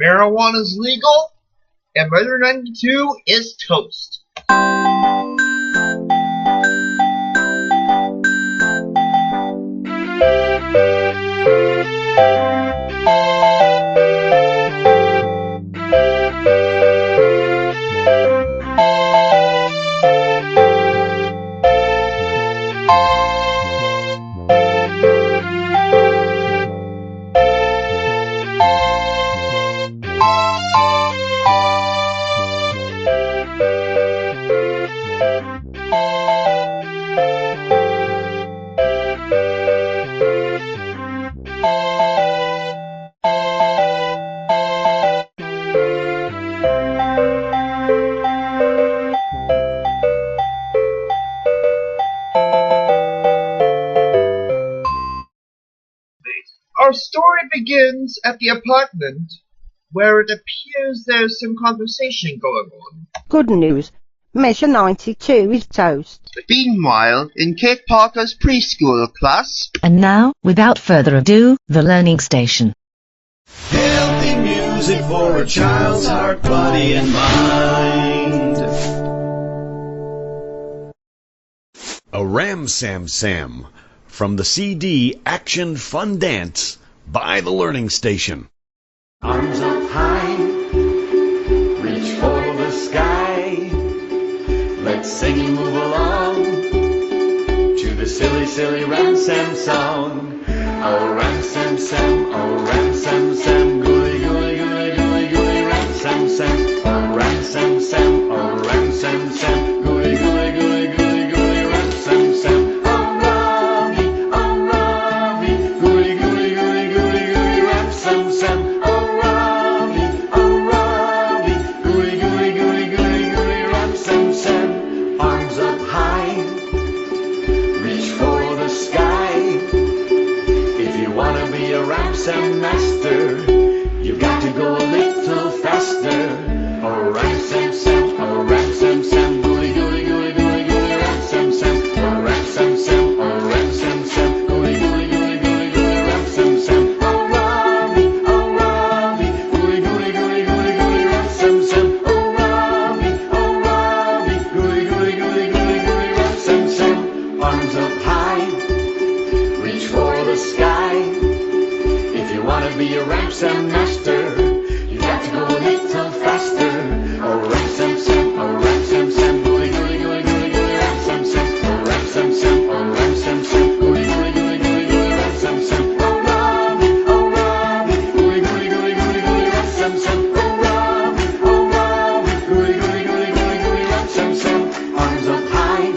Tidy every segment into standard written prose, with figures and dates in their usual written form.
Marijuana's legal, and Murder 92 is toast. Our story begins at the apartment, where it appears there's some conversation going on. Good news. Measure 92 is toast. Meanwhile, in Kate Parker's preschool class... And now, without further ado, the learning station. Healthy music for a child's heart, body, and mind. A Ram Sam Sam from the CD Action Fun Dance by the Learning Station. Arms up high, reach for the sky. Let's sing and move along to the silly, silly Ram Sam song. Oh, Ram Sam Sam, oh, Ram Sam Sam, gooey, gooey, gooey, gooey, gooey, Ram Sam Sam. Oh, Ram Sam Sam, oh, Ram Sam Sam, gooey, gooey, gooey, gooey, gooey, Ram Sam Sam. Sam master, you've got to go a little faster. Oh, Ram Sam Sam, oh, Ram Sam Sam, gooey, gooey, gooey, gooey, gooey, Ram Sam Sam. Oh, Ram Sam Sam, oh, Ram Sam Sam, gooey, gooey, gooey, gooey, gooey, Ram Sam Sam. Oh, Robbie, gooey, gooey, gooey, gooey, gooey, Ram Sam Sam. Oh, Robbie, gooey, gooey, gooey, gooey, gooey, Ram Sam Sam. Arms up high, reach for the sky. If you wanna be a Ram Sam master, you got to go a little faster. Oh, Ram Sam Sam, oh, Ram Sam Sam, gooey, gooey, gooey, gooey, gooey, Ram Sam Sam. Oh, Ram Sam Sam, oh, Ram Sam Sam, gooey, gooey, gooey, gooey, gooey, Ram Sam Sam. Oh, Robbie, gooey, gooey, gooey, gooey, gooey, Ram Sam Sam. Oh, Robbie, gooey, gooey, gooey, gooey, gooey, Ram Sam Sam. Arms up high, reach for the sky. If you wanna be a Ram Sam master, you got to go a little faster. Oh, Ram Sam Sam, oh, Ram Sam Sam, gooey, gooey, gooey, gooey, gooey, Ram Sam Sam. Oh, Ram Sam Sam, oh, Ram Sam Sam, gooey, gooey, gooey, gooey, gooey, Ram Sam Sam. Oh, Robbie, gooey, gooey, gooey, gooey, gooey, Ram Sam Sam. Oh, Robbie, gooey, gooey, gooey, gooey, gooey, Ram Sam Sam. Arms up high, reach for the sky. If you wanna be a Ram Sam master, you got to go a little faster. Oh, Ram Sam Sam, oh, Ram Sam Sam, gooey, gooey, gooey, gooey, gooey, Ram Sam Sam. Oh, Ram Sam Sam, oh, Ram Sam Sam, gooey, gooey, gooey, gooey, gooey, Ram Sam Sam. Oh, Robbie, gooey, gooey, gooey, gooey, gooey, Ram Sam Sam. Oh, Robbie, gooey, gooey, gooey, gooey, gooey, Ram Sam Sam. Arms up high,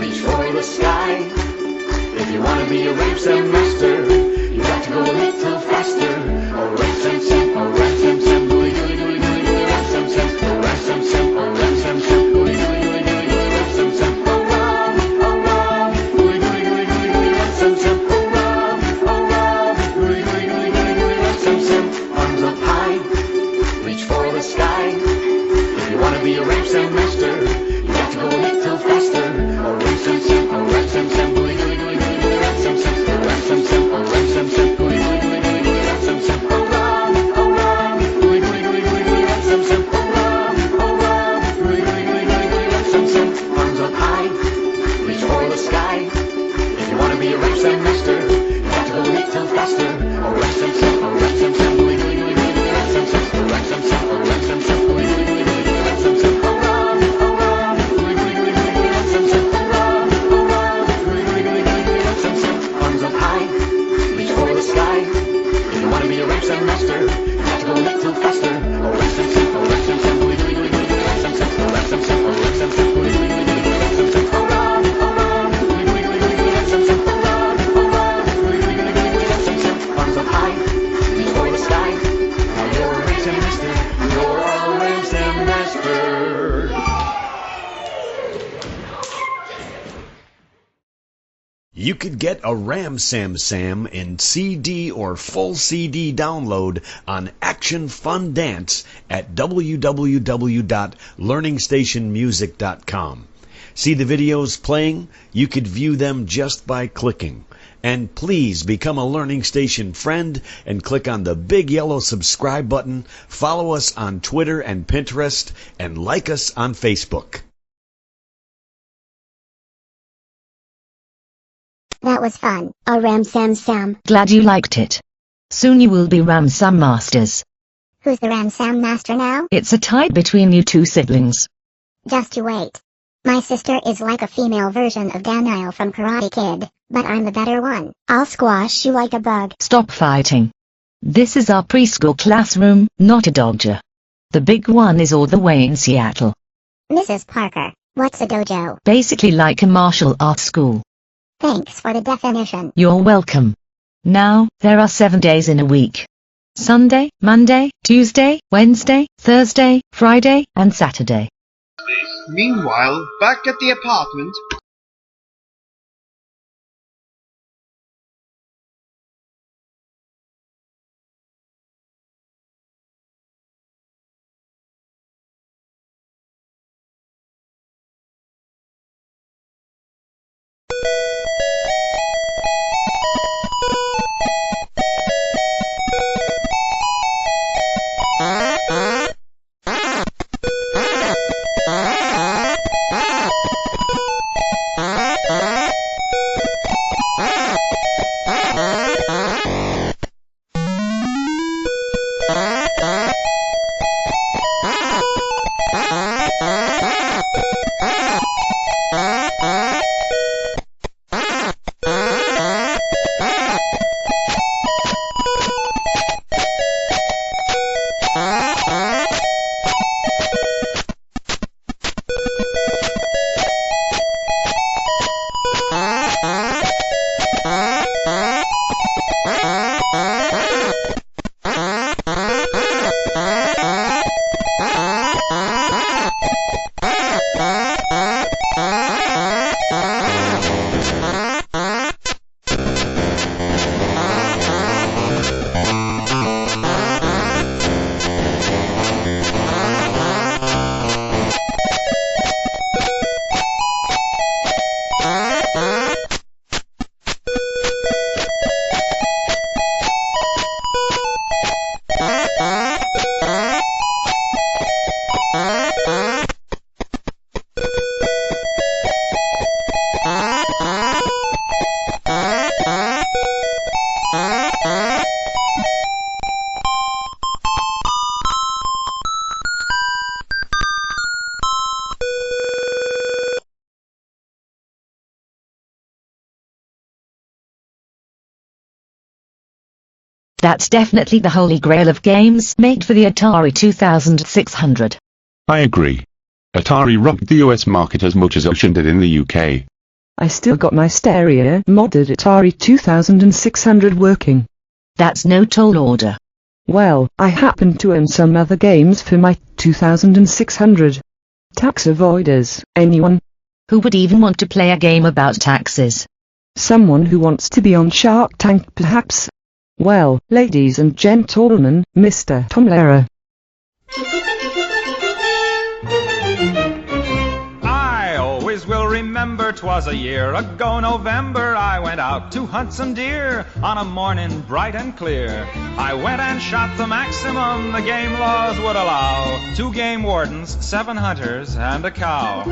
reach for the sky. If you wanna be a Ram Sam master, you got to go a little faster. Oh, Ram Sam Sam, oh, Ram Sam Sam, gooey, gooey, gooey, gooey, gooey, Ram Sam Sam. Oh, Ram Sam Sam, oh, Ram Sam Sam, gooey, gooey, gooey, gooey, gooey, Ram Sam Sam. Oh, Robbie, gooey, gooey, gooey, gooey, gooey, Ram Sam Sam. Oh, Robbie, gooey, gooey, gooey, gooey, gooey, Ram Sam Sam. Arms up high, reach for the sky. If you wanna be a Ram Sam master, you got to go a little faster. Oh, Ram Sam Sam, oh, Ram Sam Sam, gooey, gooey, gooey, gooey, gooey, Ram Sam Sam. Oh, Ram Sam Sam, oh, Ram Sam Sam, gooey, gooey, gooey, gooey, gooey, Ram Sam Sam. Oh, Robbie, gooey, gooey, gooey, gooey, gooey, Ram Sam Sam. Oh, Robbie, gooey, gooey, gooey, gooey, gooey, Ram Sam Sam. Arms up high, reach for the sky. Now you're a Ram Sam master, you're a Ram Sam master. You could get a Ram Sam Sam in CD or full CD download on Action Fun Dance at www.learningstationmusic.com. See the videos playing? You could view them just by clicking. And please become a Learning Station friend and click on the big yellow subscribe button, follow us on Twitter and Pinterest, and like us on Facebook. That was fun. Oh, Ram-Sam-Sam. Glad you liked it. Soon you will be Ram-Sam Masters. Who's the Ram-Sam Master now? It's a tie between you two siblings. Just you wait. My sister is like a female version of Danielle from Karate Kid, but I'm the better one. I'll squash you like a bug. Stop fighting. This is our preschool classroom, not a dojo. The big one is all the way in Seattle. Mrs. Parker, what's a dojo? Basically like a martial arts school. Thanks for the definition. You're welcome. Now, there are 7 days in a week. Sunday, Monday, Tuesday, Wednesday, Thursday, Friday, and Saturday. Meanwhile, back at the apartment, That's definitely the holy grail of games made for the Atari 2600. I agree. Atari rocked the US market as much as Ocean did in the UK. I still got my stereo modded Atari 2600 working. That's no tall order. Well, I happen to own some other games for my 2600. Tax avoiders, anyone? Who would even want to play a game about taxes? Someone who wants to be on Shark Tank perhaps? Well, ladies and gentlemen, Mr. Tom Lehrer. I always will remember 'twas a year ago November I went out to hunt some deer on a morning bright and clear. I went and shot the maximum the game laws would allow. 2 game wardens, 7 hunters, and a cow.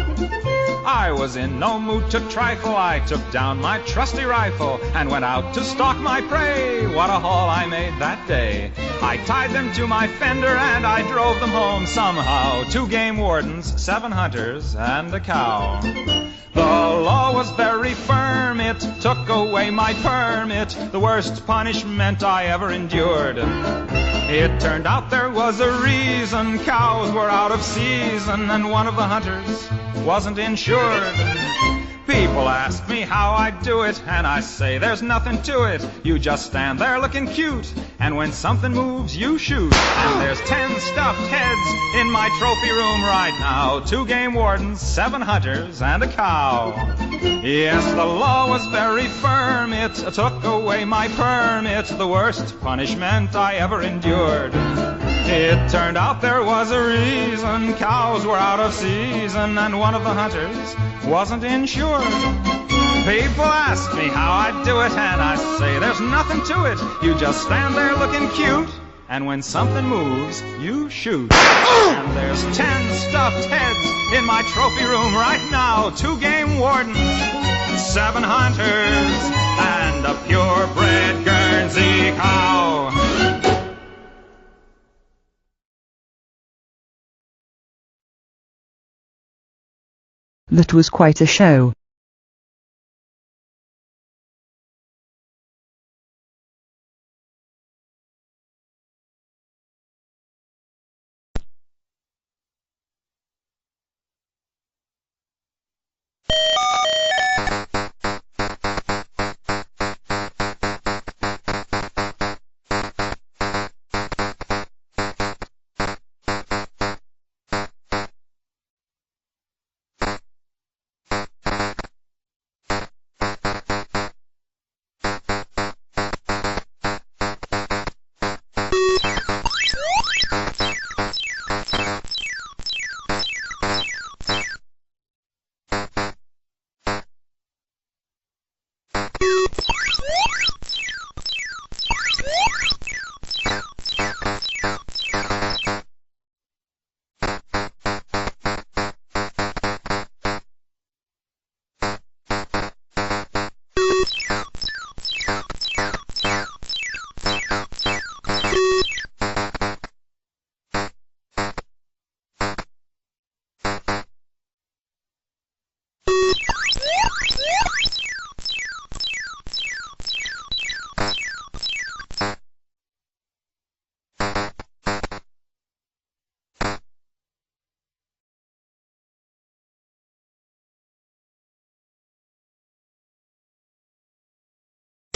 I was in no mood to trifle. I took down my trusty rifle and went out to stalk my prey. What a haul I made that day. I tied them to my fender and I drove them home somehow. 2 game wardens, 7 hunters, and a cow. The law was very firm, it took away my permit, the worst punishment I ever endured. It turned out there was a reason, cows were out of season and one of the hunters wasn't insured. People ask me how I do it, and I say there's nothing to it. You just stand there looking cute, and when something moves, you shoot. And there's 10 stuffed heads in my trophy room right now. 2 game wardens, 7 hunters, and a cow. Yes, the law was very firm. It took away my permit, the worst punishment I ever endured. It turned out there was a reason, cows were out of season, and one of the hunters wasn't insured. People ask me how I do it, and I say there's nothing to it. You just stand there looking cute, and when something moves, you shoot. And there's 10 stuffed heads in my trophy room right now. 2 game wardens, 7 hunters, and a purebred Guernsey cow. That was quite a show.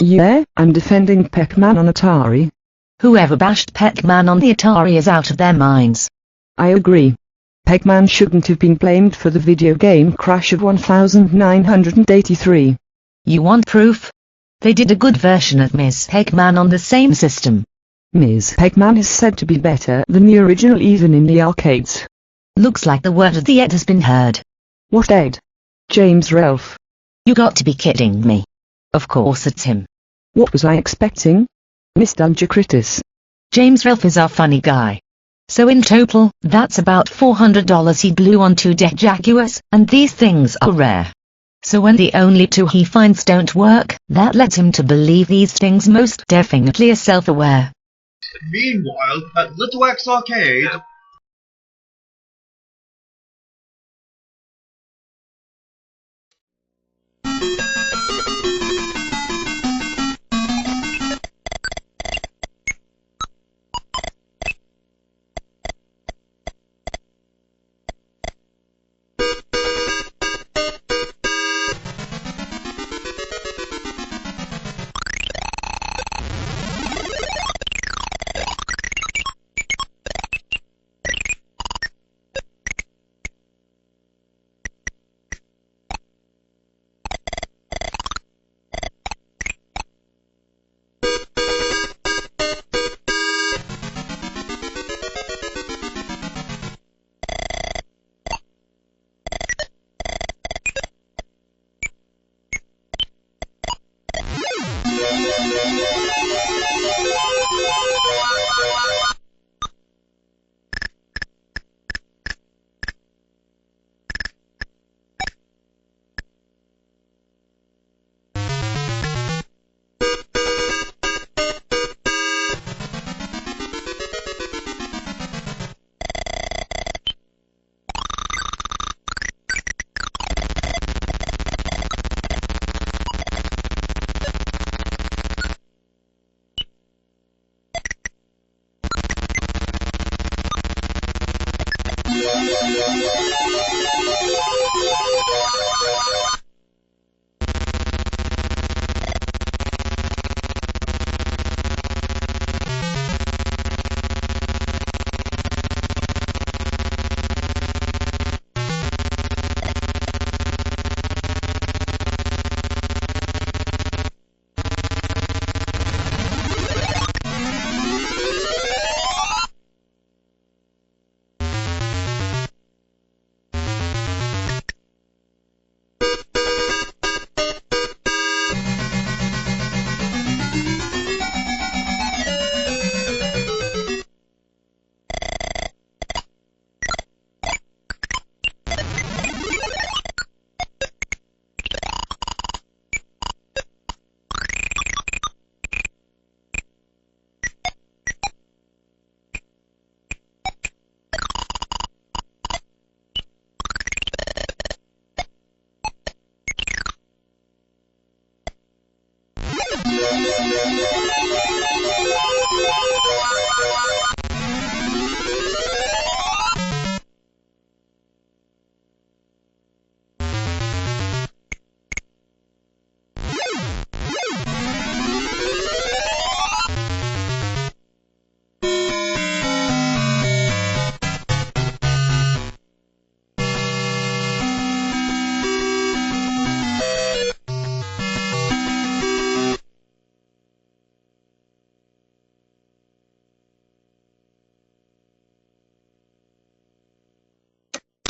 Yeah, I'm defending Pac-Man on Atari. Whoever bashed Pac-Man on the Atari is out of their minds. I agree. Pac-Man shouldn't have been blamed for the video game crash of 1983. You want proof? They did a good version of Ms. Pac-Man on the same system. Ms. Pac-Man is said to be better than the original even in the arcades. Looks like the word of the Ed has been heard. What Ed? James Ralph. You got to be kidding me. Of course it's him. What was I expecting? Nostalgia Critis. James Ralph is our funny guy. So in total, that's about $400 he blew on 2 dead Jaguars, and these things are rare. So when the only 2 he finds don't work, that led him to believe these things most definitely are self-aware. Meanwhile, at Litwak's arcade...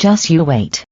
Just you wait.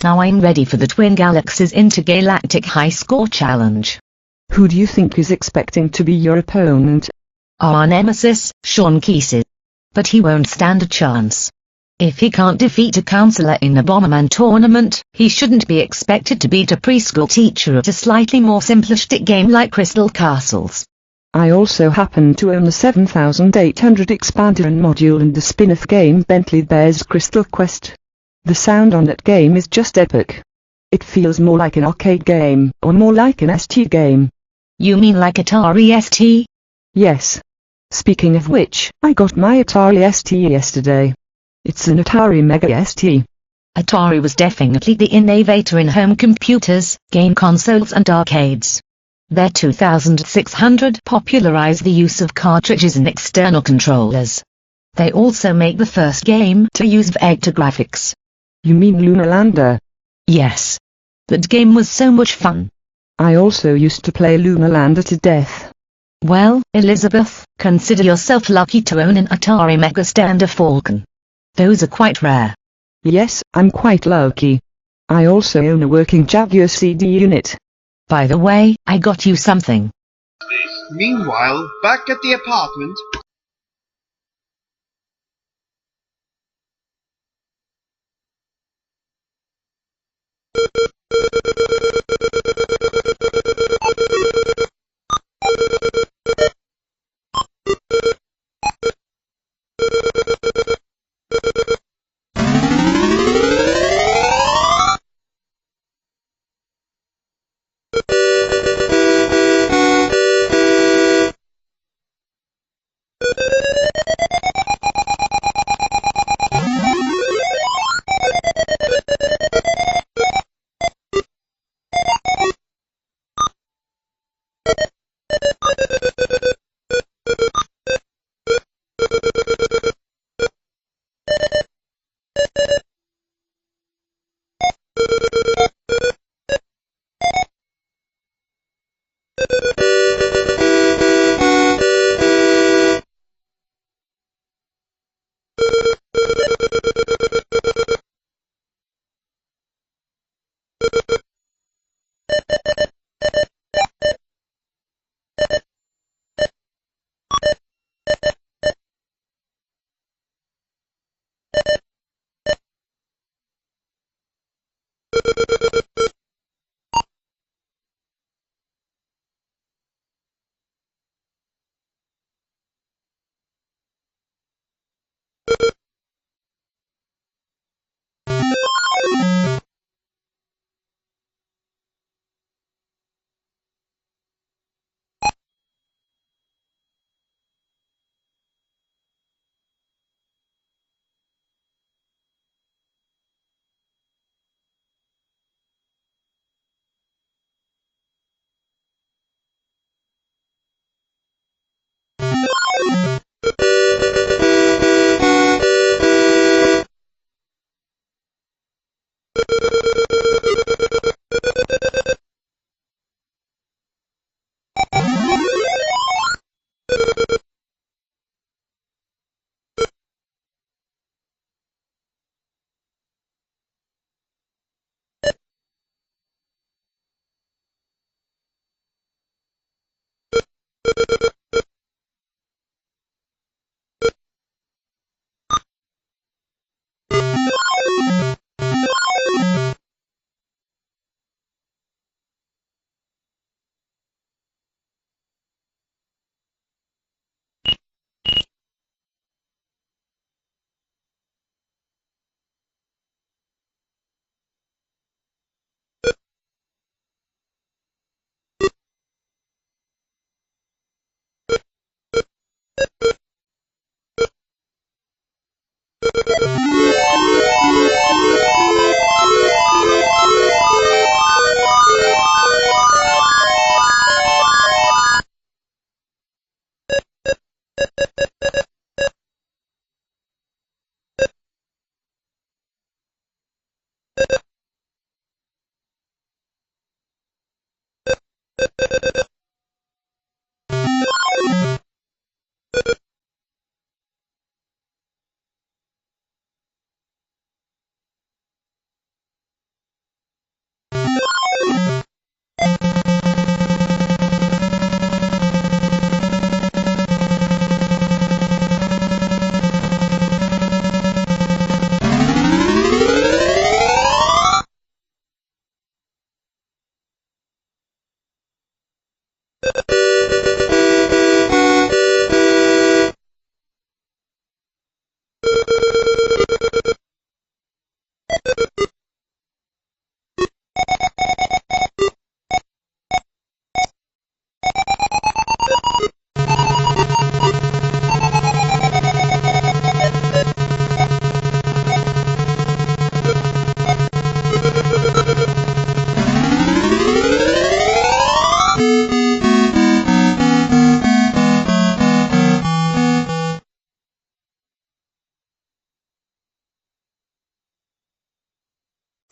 Now I'm ready for the Twin Galaxies Intergalactic High Score Challenge. Who do you think is expecting to be your opponent? Our nemesis, Sean Kesey. But he won't stand a chance. If he can't defeat a counselor in a Bomberman tournament, he shouldn't be expected to beat a preschool teacher at a slightly more simplistic game like Crystal Castles. I also happen to own the 7800 expander and module and the spin-off game Bentley Bear's Crystal Quest. The sound on that game is just epic. It feels more like an arcade game, or more like an ST game. You mean like Atari ST? Yes. Speaking of which, I got my Atari ST yesterday. It's an Atari Mega ST. Atari was definitely the innovator in home computers, game consoles and arcades. Their 2600 popularized the use of cartridges and external controllers. They also made the first game to use vector graphics. You mean Lunar Lander? Yes. That game was so much fun. I also used to play Lunar Lander to death. Well, Elizabeth, consider yourself lucky to own an Atari Mega Standard Falcon. Those are quite rare. Yes, I'm quite lucky. I also own a working Jaguar CD unit. By the way, I got you something. Meanwhile, back at the apartment,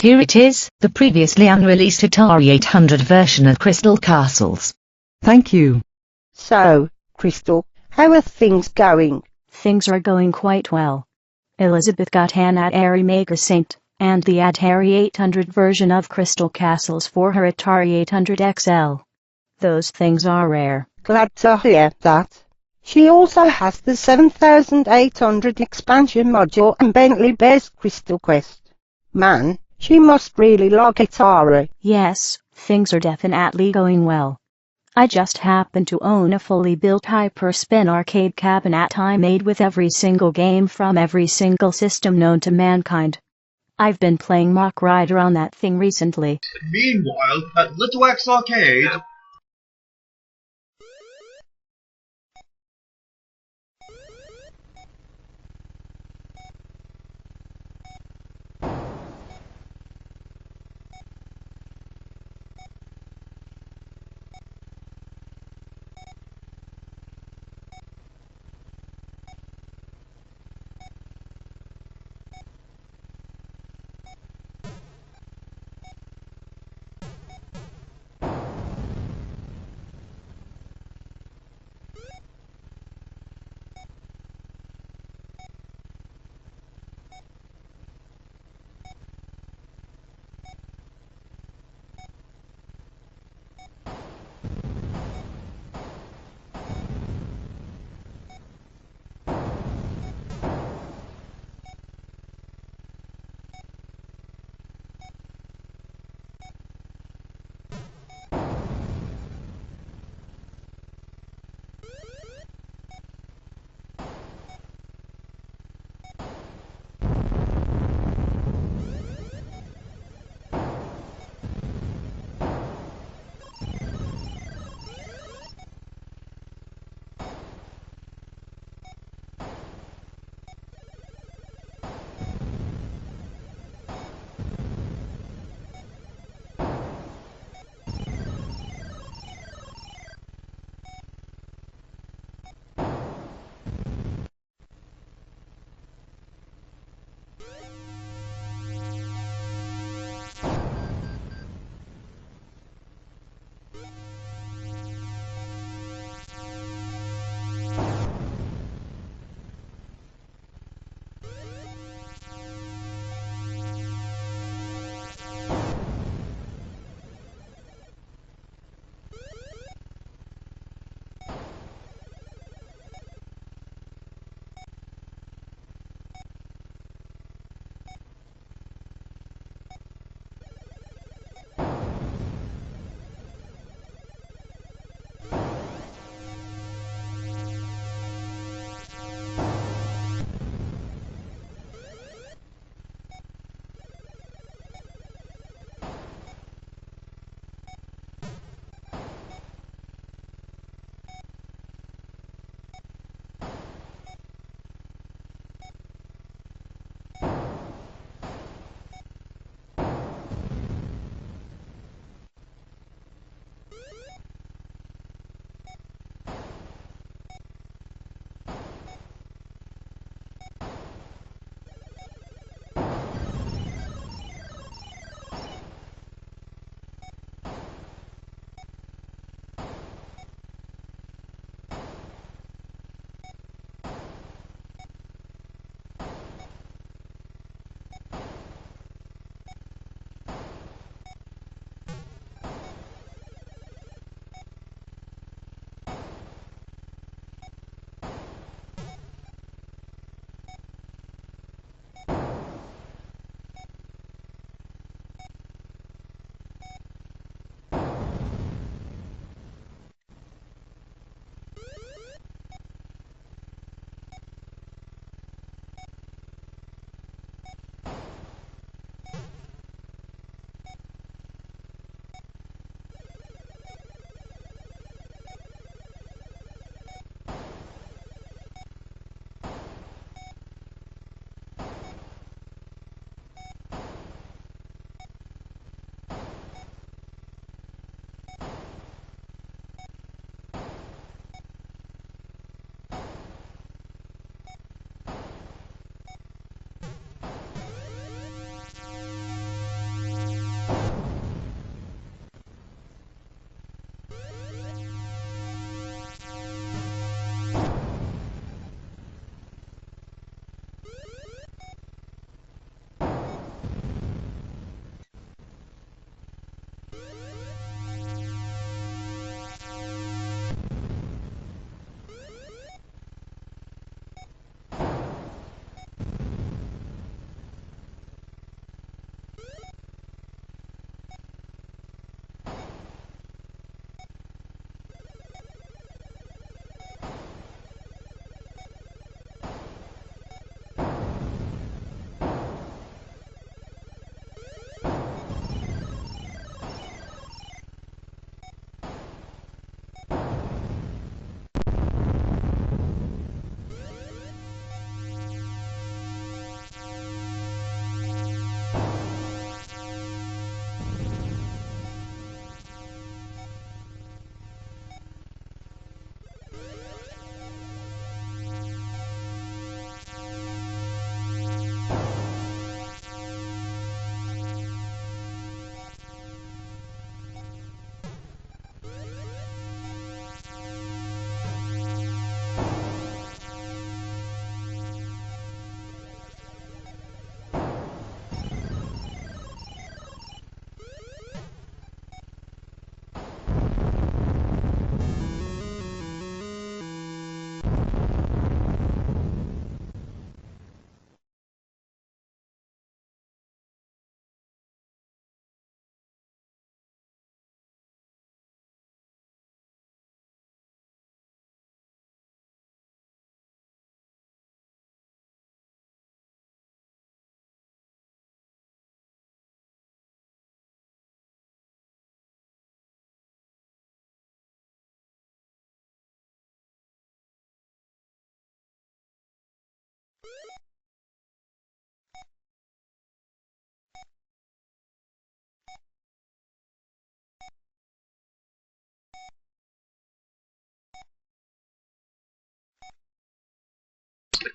Here it is, the previously unreleased Atari 800 version of Crystal Castles. Thank you. So, Crystal, how are things going? Things are going quite well. Elizabeth got an Atari Mega Saint, and the Atari 800 version of Crystal Castles for her Atari 800 XL. Those things are rare. Glad to hear that. She also has the 7800 expansion module and Bentley Bear's Crystal Quest. Man, she must really like Atari. Yes, things are definitely going well. I just happen to own a fully built hyperspin arcade cabinet I made with every single game from every single system known to mankind. I've been playing Mach Rider on that thing recently. Meanwhile, at Litwak's arcade,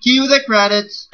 Cue the credits.